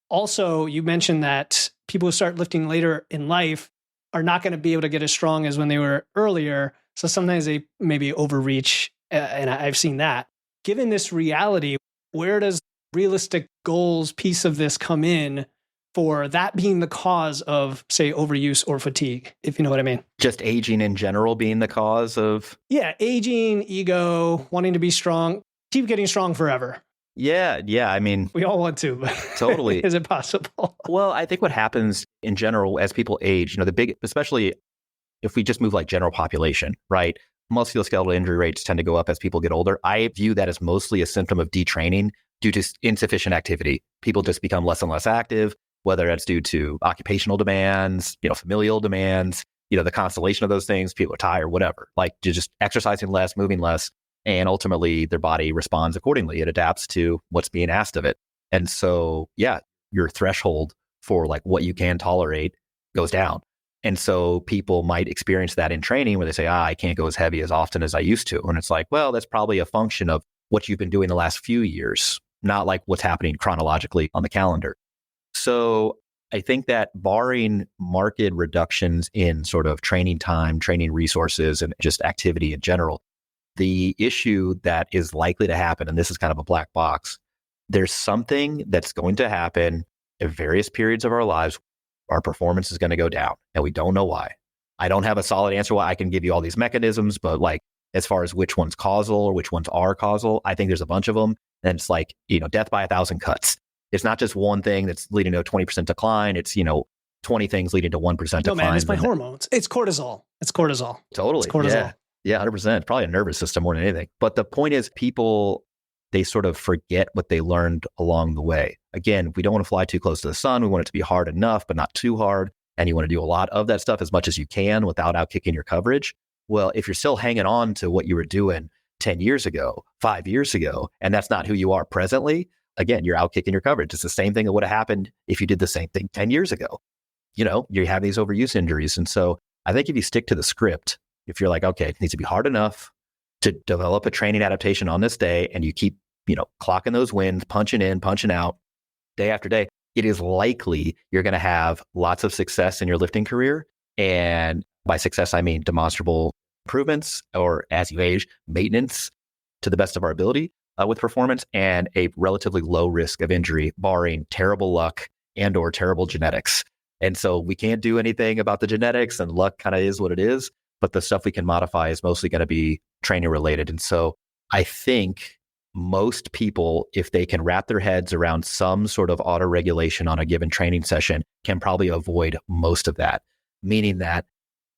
Also, you mentioned that people who start lifting later in life are not going to be able to get as strong as when they were earlier. So sometimes they maybe overreach, and I've seen that. Given this reality, where does realistic goals piece of this come in for that being the cause of, say, overuse or fatigue, if you know what I mean? Just aging in general being the cause of? Yeah, aging, ego, wanting to be strong, keep getting strong forever. Yeah. I mean, we all want to, but totally. Is it possible? Well, I think what happens in general as people age, especially if we just move like general population, right? Musculoskeletal injury rates tend to go up as people get older. I view that as mostly a symptom of detraining due to insufficient activity. People just become less and less active, whether that's due to occupational demands, familial demands, the constellation of those things, people are tired, whatever. Like you're just exercising less, moving less, and ultimately their body responds accordingly. It adapts to what's being asked of it. And so, yeah, your threshold for like what you can tolerate goes down. And so people might experience that in training where they say, I can't go as heavy as often as I used to. And it's like, well, that's probably a function of what you've been doing the last few years, not like what's happening chronologically on the calendar. So I think that barring marked reductions in sort of training time, training resources, and just activity in general, the issue that is likely to happen, and this is kind of a black box, there's something that's going to happen at various periods of our lives. Our performance is going to go down, and we don't know why. I don't have a solid answer why. I can give you all these mechanisms, but like as far as which one's causal or which ones are causal, I think there's a bunch of them. And it's like, death by 1,000 cuts. It's not just one thing that's leading to a 20% decline. It's, 20 things leading to 1% decline. No, man, it's my hormones. It's cortisol. Totally. It's cortisol. Yeah, 100%. Probably a nervous system more than anything. But the point is people, they sort of forget what they learned along the way. Again, we don't want to fly too close to the sun. We want it to be hard enough, but not too hard. And you want to do a lot of that stuff as much as you can without outkicking your coverage. Well, if you're still hanging on to what you were doing 10 years ago, 5 years ago, and that's not who you are presently, again, you're outkicking your coverage. It's the same thing that would have happened if you did the same thing 10 years ago. You have these overuse injuries. And so I think if you stick to the script, if you're like, okay, it needs to be hard enough to develop a training adaptation on this day, and you keep, clocking those wins, punching in, punching out day after day, it is likely you're going to have lots of success in your lifting career. And by success, I mean demonstrable improvements, or as you age, maintenance to the best of our ability with performance, and a relatively low risk of injury, barring terrible luck and or terrible genetics. And so we can't do anything about the genetics, and luck kind of is what it is. But the stuff we can modify is mostly going to be training related. And so I think most people, if they can wrap their heads around some sort of auto regulation on a given training session, can probably avoid most of that. Meaning that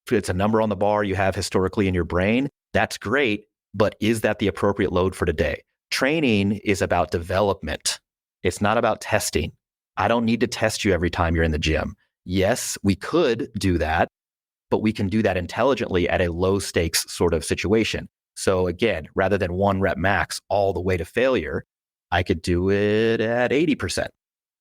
if it's a number on the bar you have historically in your brain, that's great. But is that the appropriate load for today? Training is about development. It's not about testing. I don't need to test you every time you're in the gym. Yes, we could do that, but we can do that intelligently at a low stakes sort of situation. So again, rather than 1 rep max all the way to failure, I could do it at 80%,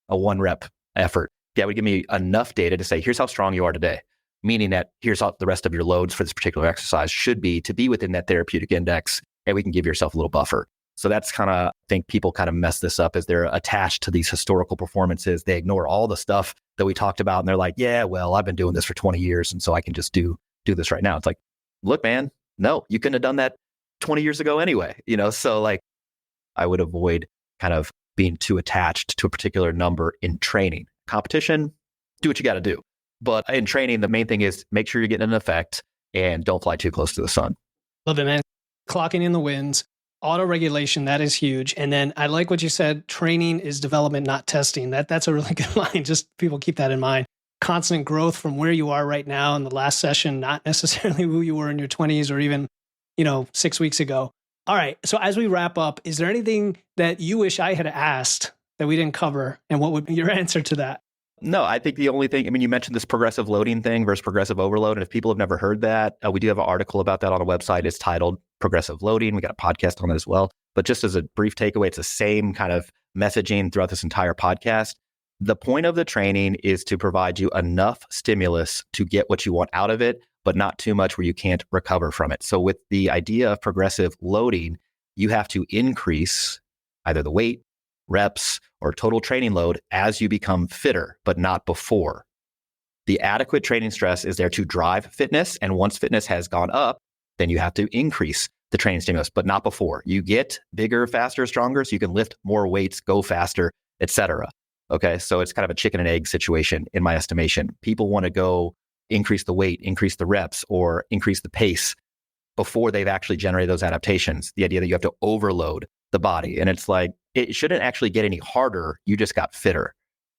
a 1 rep effort. That would give me enough data to say, here's how strong you are today. Meaning that here's how the rest of your loads for this particular exercise should be to be within that therapeutic index, and we can give yourself a little buffer. So that's kind of, I think people kind of mess this up as they're attached to these historical performances. They ignore all the stuff that we talked about, and they're like, yeah, well, I've been doing this for 20 years, and so I can just do this right now. It's like, look, man, no, you couldn't have done that 20 years ago anyway. So like I would avoid kind of being too attached to a particular number in training. Competition, do what you got to do. But in training, the main thing is make sure you're getting an effect and don't fly too close to the sun. Love it, man. Clocking in the wins, auto regulation, that is huge. And then I like what you said, training is development, not testing. That's a really good line. Just people keep that in mind. Constant growth from where you are right now in the last session, not necessarily who you were in your 20s or even 6 weeks ago. All right. So as we wrap up, is there anything that you wish I had asked that we didn't cover? And what would be your answer to that? No, I think the only thing, you mentioned this progressive loading thing versus progressive overload. And if people have never heard that, we do have an article about that on the website. It's titled Progressive Loading. We got a podcast on it as well. But just as a brief takeaway, it's the same kind of messaging throughout this entire podcast. The point of the training is to provide you enough stimulus to get what you want out of it, but not too much where you can't recover from it. So with the idea of progressive loading, you have to increase either the weight, reps, or total training load as you become fitter, but not before. The adequate training stress is there to drive fitness. And once fitness has gone up, then you have to increase the training stimulus, but not before. You get bigger, faster, stronger, so you can lift more weights, go faster, etc. Okay, so it's kind of a chicken and egg situation in my estimation. People want to go increase the weight, increase the reps, or increase the pace before they've actually generated those adaptations. The idea that you have to overload the body. And it's like, it shouldn't actually get any harder. You just got fitter.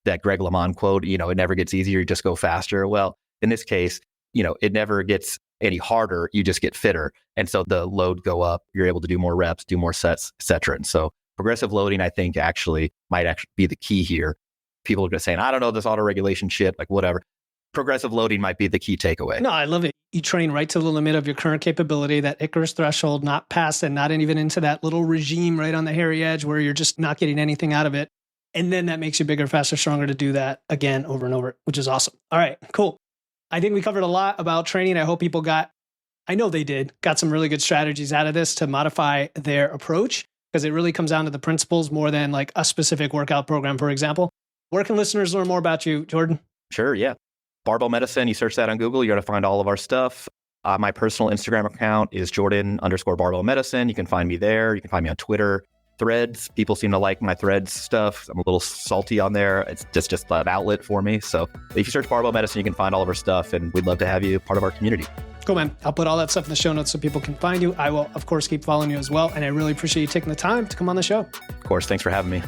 That Greg LeMond quote, it never gets easier, you just go faster. Well, in this case, it never gets any harder, you just get fitter. And so the load go up, you're able to do more reps, do more sets, et cetera. And so progressive loading, I think, might actually be the key here. People are just saying, I don't know, this auto-regulation shit, like whatever. Progressive loading might be the key takeaway. No, I love it. You train right to the limit of your current capability, that Icarus threshold, not past and not even into that little regime right on the hairy edge where you're just not getting anything out of it. And then that makes you bigger, faster, stronger to do that again over and over, which is awesome. All right, cool. I think we covered a lot about training. I hope people got some really good strategies out of this to modify their approach, because it really comes down to the principles more than like a specific workout program, for example. Where can listeners learn more about you, Jordan? Sure, yeah. Barbell Medicine, you search that on Google, you're going to find all of our stuff. My personal Instagram account is Jordan_Barbell Medicine. You can find me there. You can find me on Twitter. Threads, people seem to like my Threads stuff. I'm a little salty on there. It's just an outlet for me. So if you search Barbell Medicine, you can find all of our stuff, and we'd love to have you part of our community. Cool, man. I'll put all that stuff in the show notes so people can find you. I will, of course, keep following you as well. And I really appreciate you taking the time to come on the show. Of course. Thanks for having me.